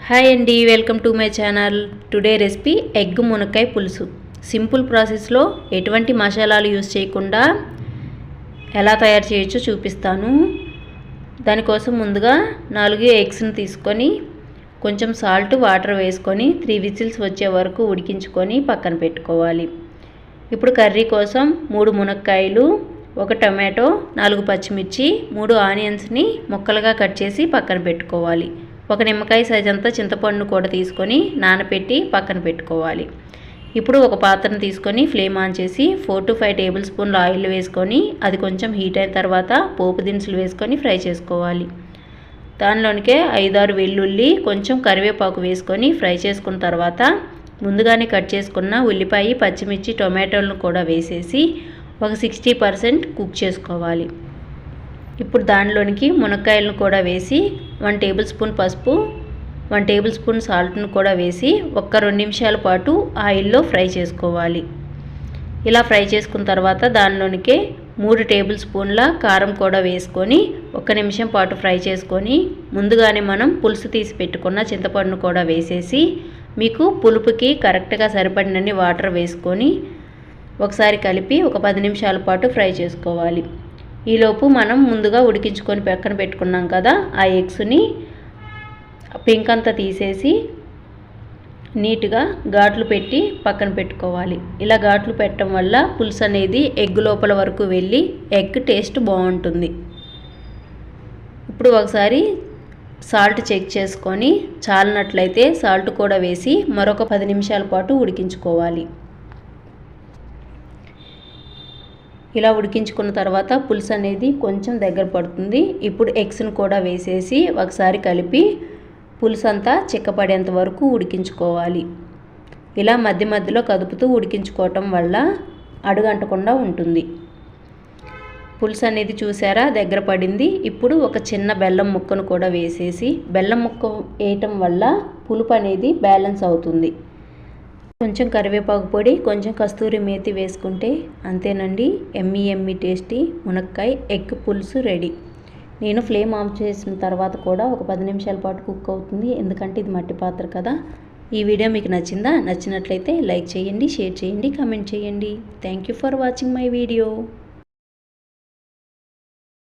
Hi అండి, welcome to my channel. Today recipe egg మునక్కాయ పులుసు. సింపుల్ ప్రాసెస్లో ఎటువంటి మసాలాలు యూజ్ చేయకుండా ఎలా తయారు చేయొచ్చో చూపిస్తాను. దానికోసం ముందుగా 4 ఎగ్స్ని తీసుకొని కొంచెం సాల్ట్ వాటర్ వేసుకొని 3 విజిల్స్ వచ్చే వరకు ఉడికించుకొని పక్కన పెట్టుకోవాలి. ఇప్పుడు కర్రీ కోసం 3 మునక్కాయలు, 1 టమాటో, 4 పచ్చిమిర్చి, 3 ఆనియన్స్ని ముక్కలుగా కట్ చేసి పక్కన పెట్టుకోవాలి. 1 నిమ్మకాయ సైజ్ అంతా చింతపండు కూడా తీసుకొని నానబెట్టి పక్కన పెట్టుకోవాలి. ఇప్పుడు ఒక పాత్రను తీసుకొని ఫ్లేమ్ ఆన్ చేసి 4 to 5 టేబుల్ స్పూన్ల ఆయిల్ వేసుకొని అది కొంచెం హీట్ అయిన తర్వాత పోపు దినుసులు వేసుకొని ఫ్రై చేసుకోవాలి. దానిలోనికే 5-6 వెల్లుల్లి, కొంచెం కరివేపాకు వేసుకొని ఫ్రై చేసుకున్న తర్వాత ముందుగానే కట్ చేసుకున్న ఉల్లిపాయ, పచ్చిమిర్చి, టొమాటోలను కూడా వేసేసి ఒక 60% కుక్ చేసుకోవాలి. ఇప్పుడు దానిలోనికి మునక్కాయలను కూడా వేసి 1 టేబుల్ స్పూన్ పసుపు, 1 టేబుల్ స్పూన్ సాల్ట్ను కూడా వేసి 1-2 నిమిషాల పాటు ఆయిల్లో ఫ్రై చేసుకోవాలి. ఇలా ఫ్రై చేసుకున్న తర్వాత దానిలోనికే 3 టేబుల్ స్పూన్ల కారం కూడా వేసుకొని 1 నిమిషం పాటు ఫ్రై చేసుకొని ముందుగానే మనం పులుసు తీసి పెట్టుకున్న చింతపండును కూడా వేసేసి మీకు పులుపుకి కరెక్ట్గా సరిపడినన్ని వాటర్ వేసుకొని ఒకసారి కలిపి ఒక 10 నిమిషాల పాటు ఫ్రై చేసుకోవాలి. ఈలోపు మనం ముందుగా ఉడికించుకొని పక్కన పెట్టుకున్నాం కదా, ఆ ఎగ్స్ని పింక్ అంతా తీసేసి నీట్గా ఘాట్లు పెట్టి పక్కన పెట్టుకోవాలి. ఇలా ఘాట్లు పెట్టడం వల్ల పులుసు అనేది ఎగ్ లోపల వరకు వెళ్ళి ఎగ్ టేస్ట్ బాగుంటుంది. ఇప్పుడు ఒకసారి సాల్ట్ చెక్ చేసుకొని చాలినట్లయితే సాల్ట్ కూడా వేసి మరొక 10 నిమిషాల పాటు ఉడికించుకోవాలి. ఇలా ఉడికించుకున్న తర్వాత పులుసు అనేది కొంచెం దగ్గర పడుతుంది. ఇప్పుడు ఎగ్స్ను కూడా వేసేసి ఒకసారి కలిపి పులుసు అంతా చిక్కపడేంత వరకు ఉడికించుకోవాలి. ఇలా మధ్య మధ్యలో కదుపుతూ ఉడికించుకోవటం వల్ల అడుగంటకుండా ఉంటుంది. పులుసు అనేది చూసారా దగ్గర పడింది. ఇప్పుడు ఒక చిన్న బెల్లం ముక్కను కూడా వేసేసి బెల్లం ముక్క వేయటం వల్ల పులుపు అనేది బ్యాలెన్స్ అవుతుంది. కొంచెం కరివేపాకు పొడి, కొంచెం కస్తూరి మేతి వేసుకుంటే అంతేనండి, ఎమ్మీ టేస్టీ మునక్కాయ ఎగ్ పులుసు రెడీ. నేను ఫ్లేమ్ ఆఫ్ చేసిన తర్వాత కూడా ఒక 10 నిమిషాల పాటు కుక్ అవుతుంది, ఎందుకంటే ఇది మట్టి పాత్ర కదా. ఈ వీడియో మీకు నచ్చిందా? నచ్చినట్లయితే లైక్ చేయండి, షేర్ చేయండి, కామెంట్ చేయండి. Thank you for watching my video.